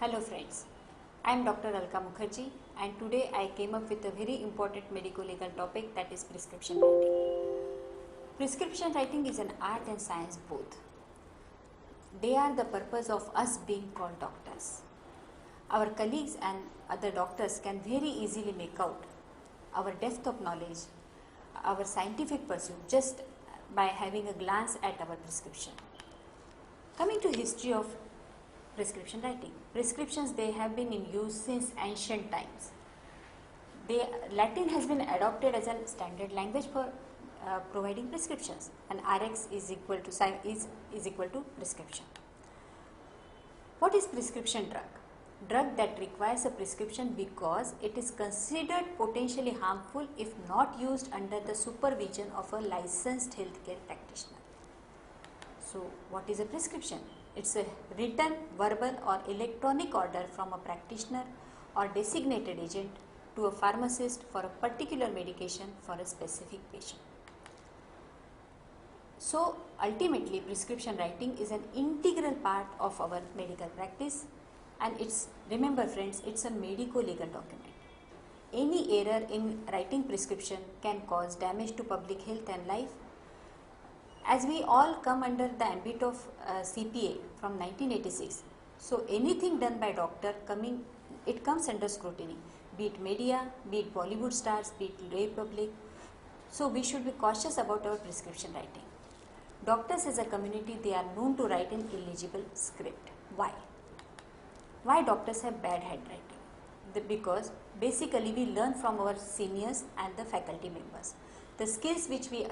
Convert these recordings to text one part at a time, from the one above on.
Hello friends, I am Dr. Alka Mukherjee and today I came up with a very important medico-legal topic, that is prescription writing. Prescription writing is an art and science both. They are the purpose of us being called doctors. Our colleagues and other doctors can very easily make out our depth of knowledge, our scientific pursuit just by having a glance at our prescription. Coming to history of prescription writing. Prescriptions, they have been in use since ancient times. Latin has been adopted as a standard language for providing prescriptions, and Rx is equal to prescription. What is prescription drug? Drug that requires a prescription because it is considered potentially harmful if not used under the supervision of a licensed healthcare practitioner. So, what is a prescription? It's a written, verbal or electronic order from a practitioner or designated agent to a pharmacist for a particular medication for a specific patient. So, ultimately prescription writing is an integral part of our medical practice, and remember friends, it's a medico-legal document. Any error in writing prescription can cause damage to public health and life. As we all come under the ambit of CPA from 1986, so anything done by doctor it comes under scrutiny, be it media, be it Bollywood stars, be it lay public. So we should be cautious about our prescription writing. Doctors as a community, they are known to write an illegible script. Why? Why doctors have bad handwriting? Because basically we learn from our seniors and the faculty members. The skills which we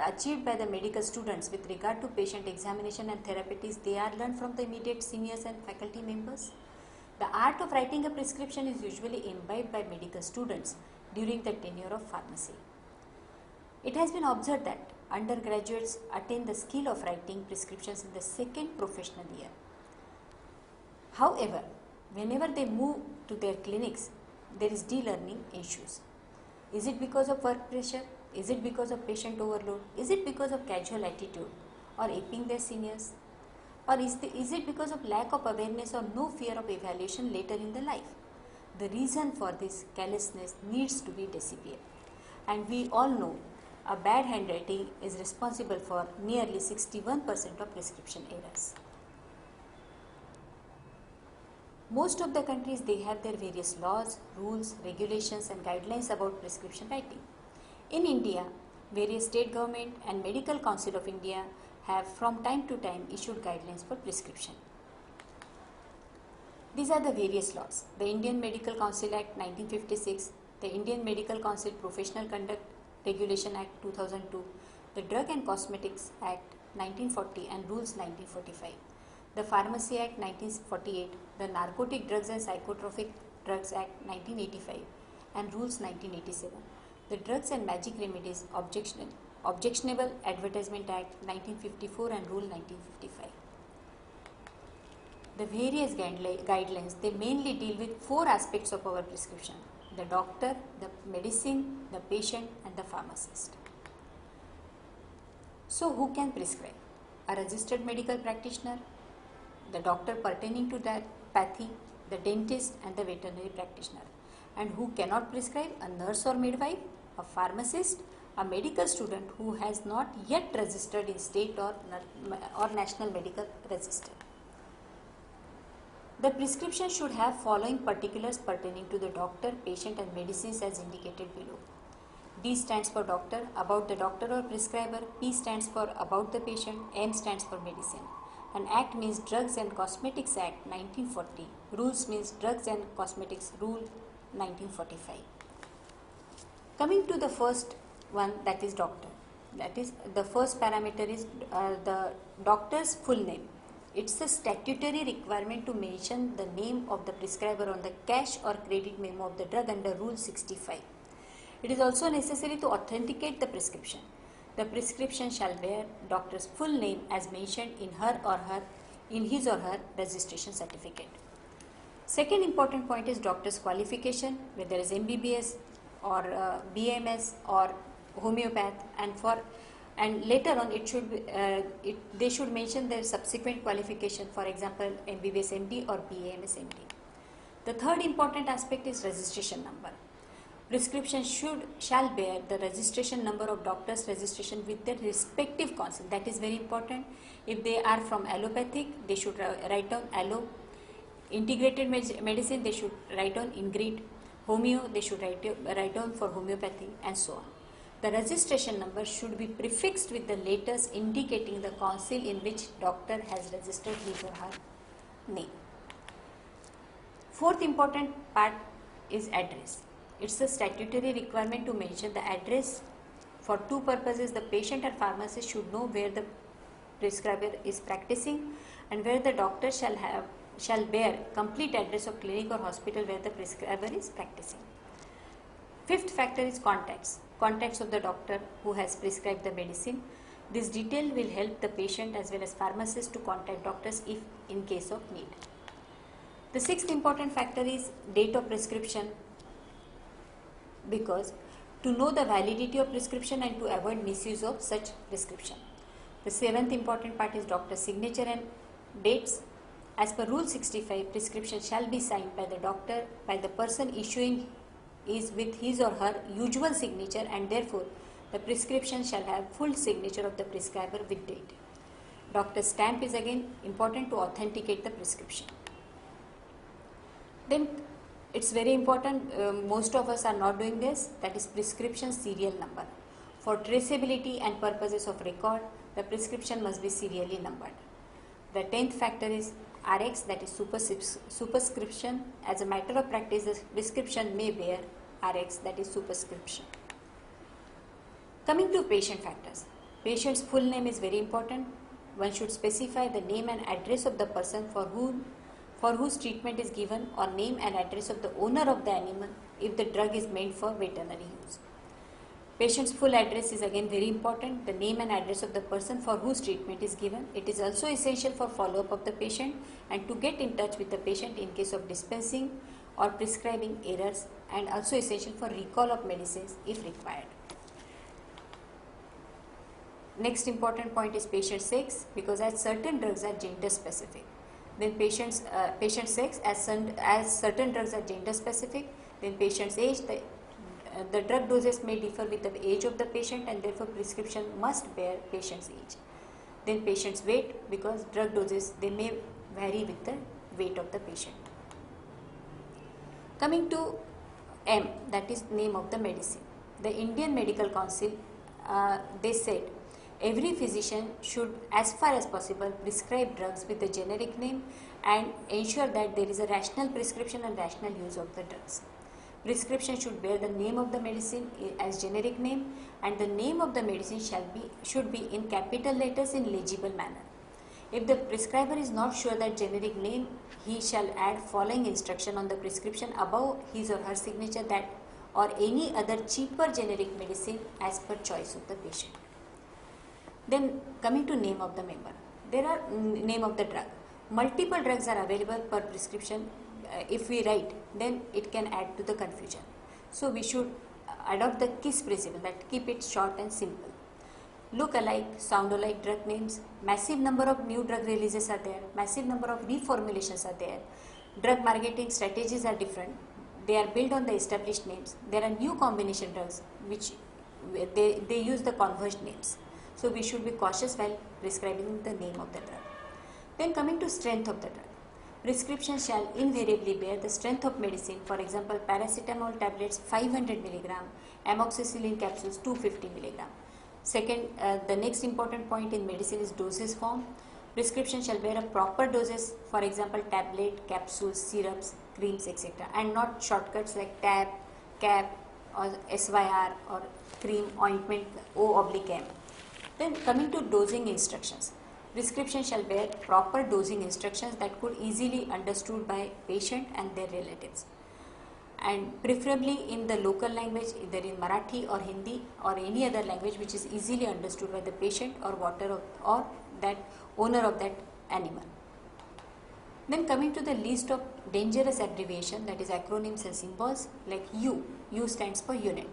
achieved by the medical students with regard to patient examination and therapeutics, they are learned from the immediate seniors and faculty members. The art of writing a prescription is usually imbibed by medical students during the tenure of pharmacy. It has been observed that undergraduates attain the skill of writing prescriptions in the second professional year. However, whenever they move to their clinics, there is de-learning issues. Is it because of work pressure? Is it because of patient overload? Is it because of casual attitude or aping their seniors? Or is it because of lack of awareness or no fear of evaluation later in the life? The reason for this carelessness needs to be disappeared. And we all know a bad handwriting is responsible for nearly 61% of prescription errors. Most of the countries, they have their various laws, rules, regulations and guidelines about prescription writing. In India, various state government and Medical Council of India have from time to time issued guidelines for prescription. These are the various laws: the Indian Medical Council Act 1956, the Indian Medical Council Professional Conduct Regulation Act 2002, the Drug and Cosmetics Act 1940 and Rules 1945, the Pharmacy Act 1948, the Narcotic Drugs and Psychotropic Drugs Act 1985 and Rules 1987. The Drugs and Magic Remedies Objectionable Advertisement Act 1954 and Rule 1955. The various guidelines, they mainly deal with four aspects of our prescription: the doctor, the medicine, the patient and the pharmacist. So who can prescribe? A registered medical practitioner, the doctor pertaining to that pathy, the dentist and the veterinary practitioner. And who cannot prescribe? A nurse or midwife, a pharmacist, a medical student who has not yet registered in state or national medical register. The prescription should have following particulars pertaining to the doctor, patient and medicines as indicated below. D stands for doctor, about the doctor or prescriber. P stands for about the patient. M stands for medicine. An act means Drugs and Cosmetics Act 1940. Rules means Drugs and Cosmetics Rule 1945. Coming to the first one, that is doctor. That is, the first parameter is the doctor's full name. It's a statutory requirement to mention the name of the prescriber on the cash or credit memo of the drug under Rule 65. It is also necessary to authenticate the prescription. The prescription shall bear doctor's full name as mentioned in his or her registration certificate. Second important point is doctor's qualification, whether it is MBBS or BMS or homeopath, and later on they should mention their subsequent qualification, for example MBBS MD or BAMS MD. The third important aspect is registration number. Prescription shall bear the registration number of doctor's registration with their respective council. That is very important. If they are from allopathic, they should write down allo. Integrated medicine, they should write down ingrid. Homeo, they should write down for homeopathy, and so on. The registration number should be prefixed with the letters indicating the council in which doctor has registered his or her name. Fourth important part is address. It's a statutory requirement to mention the address. For two purposes, the patient and pharmacist should know where the prescriber is practicing and where the doctor shall bear complete address of clinic or hospital where the prescriber is practicing. Fifth factor is contacts of the doctor who has prescribed the medicine. This detail will help the patient as well as pharmacist to contact doctors if in case of need. The sixth important factor is date of prescription, because to know the validity of prescription and to avoid misuse of such prescription. The seventh important part is doctor's signature and dates. As per Rule 65, prescription shall be signed by the doctor, by the person issuing is with his or her usual signature, and therefore the prescription shall have full signature of the prescriber with date. Doctor's stamp is again important to authenticate the prescription. Then it's very important, most of us are not doing this, that is prescription serial number. For traceability and purposes of record, the prescription must be serially numbered. The 10th factor is RX, that is superscription. As a matter of practice, the prescription may bear RX, that is superscription. Coming to patient factors. Patient's full name is very important. One should specify the name and address of the person for whose treatment is given, or name and address of the owner of the animal if the drug is meant for veterinary use. Patient's full address is again very important, the name and address of the person for whose treatment is given. It is also essential for follow-up of the patient and to get in touch with the patient in case of dispensing or prescribing errors, and also essential for recall of medicines if required. Next important point is patient sex, because as certain drugs are gender specific. Then patient sex, as certain drugs are gender specific. Then patient's age, the drug doses may differ with the age of the patient, and therefore prescription must bear patient's age. Then patient's weight, because drug doses they may vary with the weight of the patient. Coming to M, that is name of the medicine. The Indian Medical Council, they said every physician should, as far as possible, prescribe drugs with a generic name and ensure that there is a rational prescription and rational use of the drugs. Prescription should bear the name of the medicine as generic name, and the name of the medicine should be in capital letters in legible manner. If the prescriber is not sure that generic name, he shall add following instruction on the prescription above his or her signature, that or any other cheaper generic medicine as per choice of the patient. Then coming to name of the member, there are name of the drug. Multiple drugs are available per prescription. If we write, then it can add to the confusion. So we should adopt the KISS principle, that keep it short and simple. Look alike, sound alike drug names. Massive number of new drug releases are there. Massive number of reformulations are there. Drug marketing strategies are different. They are built on the established names. There are new combination drugs which they use the converged names. So we should be cautious while prescribing the name of the drug. Then coming to strength of the drug. Prescription shall invariably bear the strength of medicine. For example, paracetamol tablets 500 mg, amoxicillin capsules 250 mg. Second, the next important point in medicine is dosage form. Prescription shall bear a proper doses, for example, tablet, capsules, syrups, creams, etc. and not shortcuts like tab, cap or SYR or cream, ointment, O/M. Then coming to dosing instructions. Prescription shall bear proper dosing instructions that could easily understood by patient and their relatives, and preferably in the local language, either in Marathi or Hindi or any other language which is easily understood by the patient or that owner of that animal. Then coming to the list of dangerous abbreviation, that is acronyms and symbols, like U stands for unit.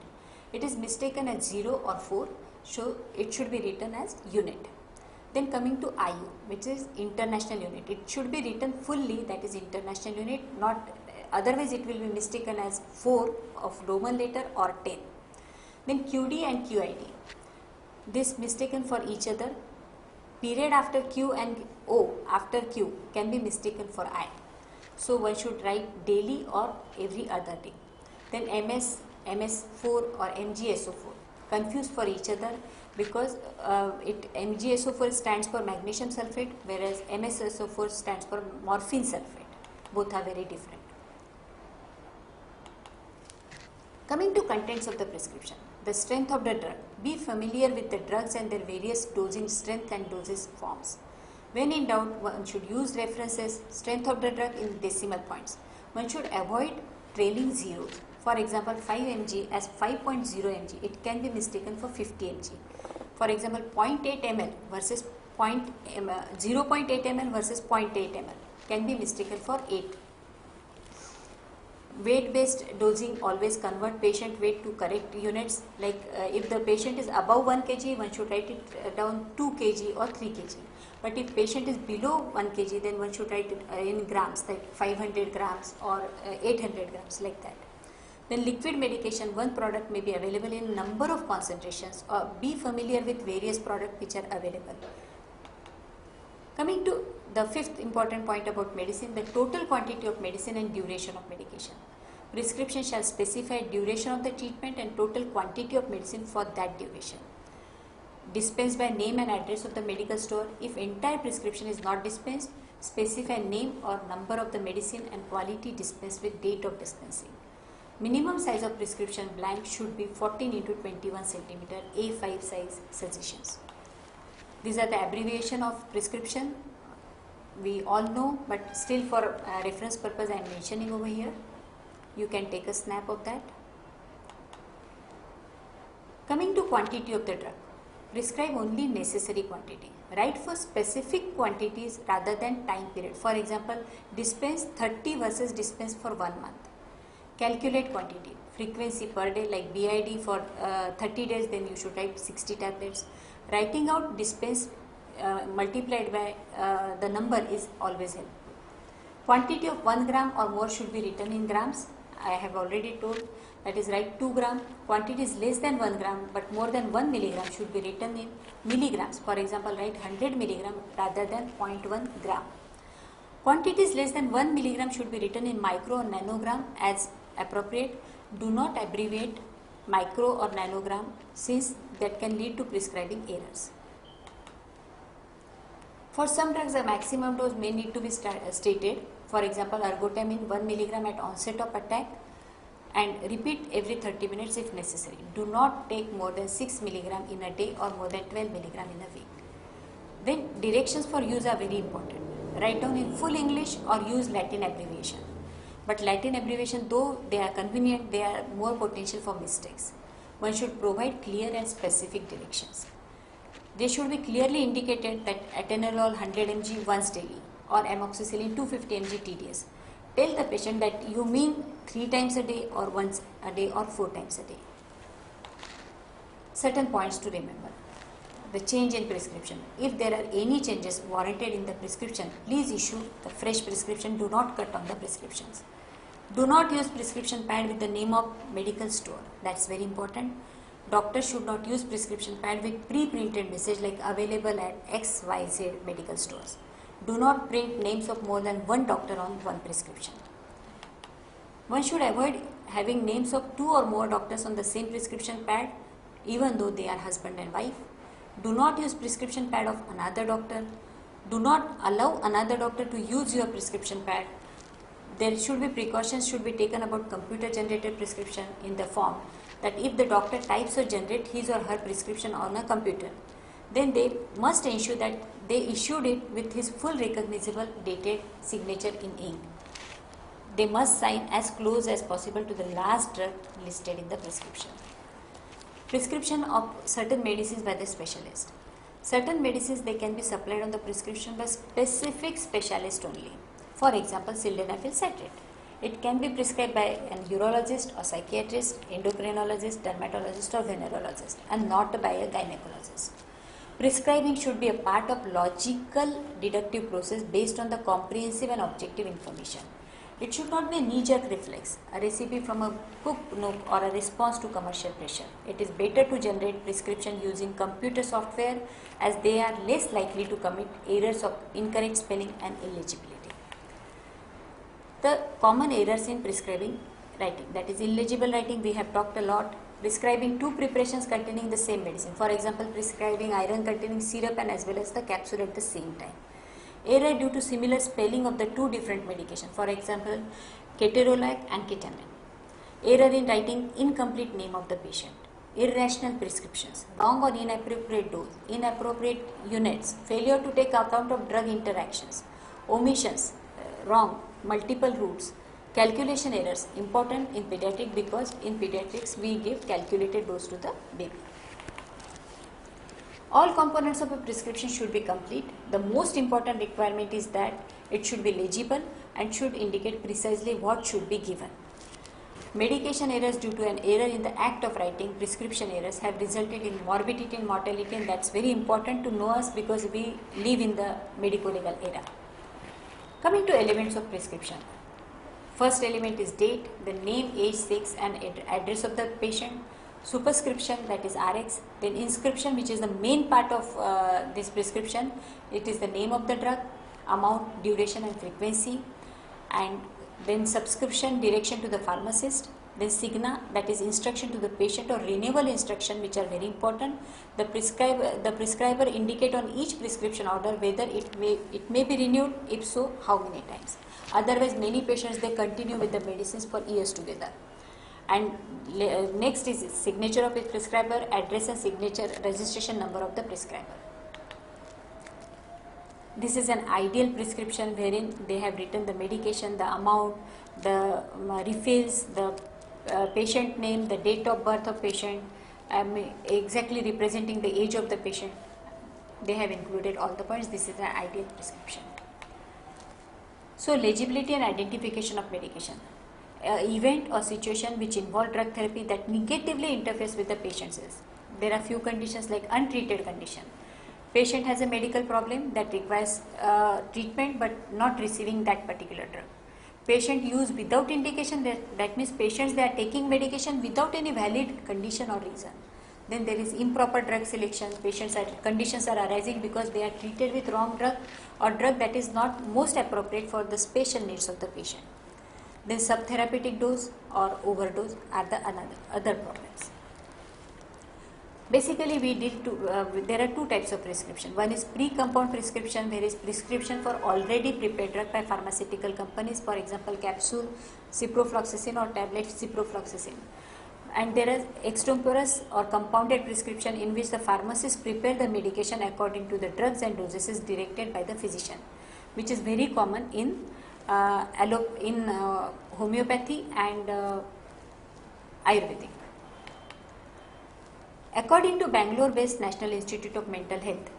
It is mistaken as 0 or 4, so it should be written as unit. Then coming to IU, which is international unit, it should be written fully, that is international unit, not otherwise it will be mistaken as 4 of Roman letter or 10. Then QD and QID, this mistaken for each other. Period after Q and O after Q can be mistaken for I. So one should write daily or every other day. Then MS, MS4 or MgSO4, confused for each other because MgSO4 stands for magnesium sulfate, whereas MsSO4 stands for morphine sulfate. Both are very different. Coming to contents of the prescription. The strength of the drug. Be familiar with the drugs and their various dosing strength and dosage forms. When in doubt, one should use references, strength of the drug in decimal points. One should avoid trailing zeros. For example, 5 mg as 5.0 mg, it can be mistaken for 50 mg. For example, 0.8 ml versus 0.8 ml versus 0.8 ml can be mistaken for 8. Weight based dosing, always convert patient weight to correct units. Like if the patient is above 1 kg, one should write it down 2 kg or 3 kg. But if patient is below 1 kg, then one should write it in grams, like 500 grams or 800 grams, like that. Then liquid medication, one product may be available in number of concentrations, or be familiar with various products which are available. Coming to the fifth important point about medicine, the total quantity of medicine and duration of medication. Prescription shall specify duration of the treatment and total quantity of medicine for that duration. Dispense by name and address of the medical store. If entire prescription is not dispensed, specify name or number of the medicine and quality dispensed with date of dispensing. Minimum size of prescription blank should be 14 into 21 centimeter A5 size suggestions. These are the abbreviation of prescription. We all know, but still for reference purpose I am mentioning over here. You can take a snap of that. Coming to quantity of the drug. Prescribe only necessary quantity. Write for specific quantities rather than time period. For example, dispense 30 versus dispense for 1 month. Calculate quantity. Frequency per day, like BID for 30 days, then you should write 60 tablets. Writing out dispense multiplied by the number is always helpful. Quantity of 1 gram or more should be written in grams. I have already told, that is write 2 gram. Quantity is less than 1 gram but more than 1 milligram should be written in milligrams. For example, write 100 milligram rather than 0.1 gram. Quantity is less than 1 milligram should be written in micro or nanogram as appropriate. Do not abbreviate micro or nanogram since that can lead to prescribing errors. For some drugs, the maximum dose may need to be stated. For example, ergotamine 1 milligram at onset of attack and repeat every 30 minutes if necessary. Do not take more than 6 milligram in a day or more than 12 milligram in a week. Then directions for use are very important. Write down in full English or use Latin abbreviation. But Latin abbreviation, though they are convenient, they are more potential for mistakes. One should provide clear and specific directions. They should be clearly indicated that atenolol 100 mg once daily or amoxicillin 250 mg TDS. Tell the patient that you mean 3 times a day or once a day or 4 times a day. Certain points to remember. The change in prescription. If there are any changes warranted in the prescription, please issue the fresh prescription. Do not cut on the prescriptions. Do not use prescription pad with the name of medical store. That's very important. Doctors should not use prescription pad with pre-printed message like available at XYZ medical stores. Do not print names of more than one doctor on one prescription. One should avoid having names of 2 or more doctors on the same prescription pad, even though they are husband and wife. Do not use prescription pad of another doctor. Do not allow another doctor to use your prescription pad. There should be precautions should be taken about computer generated prescription in the form that if the doctor types or generates his or her prescription on a computer, then they must ensure that they issued it with his full recognizable dated signature in ink. They must sign as close as possible to the last drug listed in the prescription. Prescription of certain medicines by the specialist. Certain medicines they can be supplied on the prescription by specific specialist only. For example, sildenafil citrate. It can be prescribed by an urologist or psychiatrist, endocrinologist, dermatologist or venerologist and not by a gynecologist. Prescribing should be a part of logical deductive process based on the comprehensive and objective information. It should not be a knee-jerk reflex, a recipe from a cookbook nook or a response to commercial pressure. It is better to generate prescription using computer software as they are less likely to commit errors of incorrect spelling and illegibility. The common errors in prescribing writing, that is illegible writing, we have talked a lot. Prescribing two preparations containing the same medicine, for example prescribing iron containing syrup and as well as the capsule at the same time. Error due to similar spelling of the two different medications, for example ketorolac and ketamine. Error in writing incomplete name of the patient. Irrational prescriptions, wrong or inappropriate dose, inappropriate units, failure to take account of drug interactions, omissions, wrong, multiple routes, calculation errors, important in pediatric because in pediatrics we give calculated dose to the baby. All components of a prescription should be complete. The most important requirement is that it should be legible and should indicate precisely what should be given. Medication errors due to an error in the act of writing, prescription errors, have resulted in morbidity and mortality, and that's very important to know us because we live in the medico-legal era. Coming to elements of prescription. First element is date, the name, age, sex and address of the patient. Superscription, that is RX. Then inscription, which is the main part of this prescription. It is the name of the drug, amount, duration and frequency. And then subscription, direction to the pharmacist. Then signa, that is instruction to the patient or renewal instruction, which are very important. The prescriber indicate on each prescription order whether it may be renewed, if so how many times. Otherwise many patients they continue with the medicines for years together. And next is signature of a prescriber, address and signature, registration number of the prescriber. This is an ideal prescription wherein they have written the medication, the amount, the refills, the patient name, the date of birth of patient, exactly representing the age of the patient. They have included all the points. This is an ideal prescription. So legibility and identification of medication. Event or situation which involve drug therapy that negatively interferes with the patient's health. There are few conditions like untreated condition. Patient has a medical problem that requires treatment but not receiving that particular drug. Patient use without indication, that means patients they are taking medication without any valid condition or reason. Then there is improper drug selection. Conditions are arising because they are treated with wrong drug or drug that is not most appropriate for the special needs of the patient. Then subtherapeutic dose or overdose are the other problems. Basically, there are two types of prescription. One is pre-compound prescription, where is prescription for already prepared drug by pharmaceutical companies, for example, capsule, ciprofloxacin or tablet ciprofloxacin. And there is extemporaneous or compounded prescription in which the pharmacist prepare the medication according to the drugs and dosages directed by the physician, which is very common in homeopathy and Ayurvedic. According to Bangalore-based National Institute of Mental Health,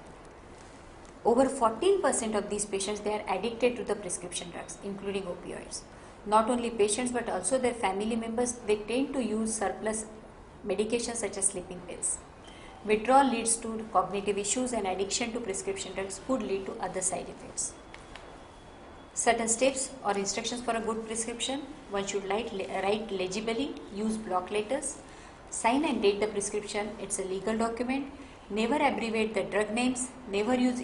over 14% of these patients they are addicted to the prescription drugs, including opioids. Not only patients but also their family members, they tend to use surplus medications such as sleeping pills. Withdrawal leads to cognitive issues and addiction to prescription drugs could lead to other side effects. Certain steps or instructions for a good prescription. One should write legibly, use block letters, sign and date the prescription, it's a legal document. Never abbreviate the drug names, never use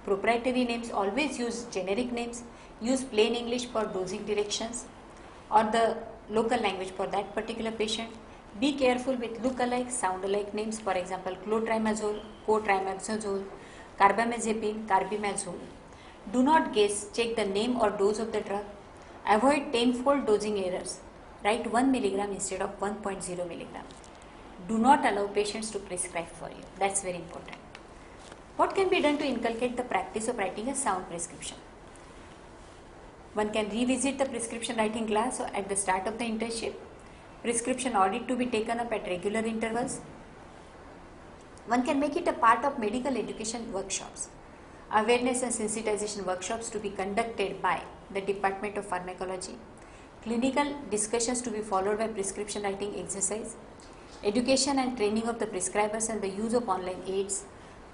proprietary names, always use generic names. Use plain English for dosing directions or the local language for that particular patient. Be careful with look-alike, sound-alike names, for example, clotrimazole, cotrimazole, carbamazepine, carbimazole. Do not guess, check the name or dose of the drug. Avoid tenfold dosing errors. Write 1 milligram instead of 1.0 milligram. Do not allow patients to prescribe for you. That's very important. What can be done to inculcate the practice of writing a sound prescription? One can revisit the prescription writing class at the start of the internship. Prescription audit to be taken up at regular intervals. One can make it a part of medical education workshops. Awareness and sensitization workshops to be conducted by the Department of Pharmacology. Clinical discussions to be followed by prescription writing exercise. Education and training of the prescribers and the use of online aids.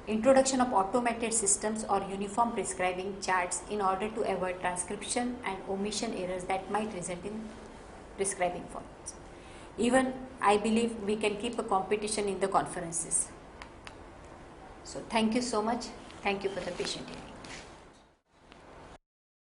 introduction of automated systems or uniform prescribing charts in order to avoid transcription and omission errors that might result in prescribing faults. Even I believe we can keep a competition in the conferences. So thank you so much. Thank you for the patient hearing.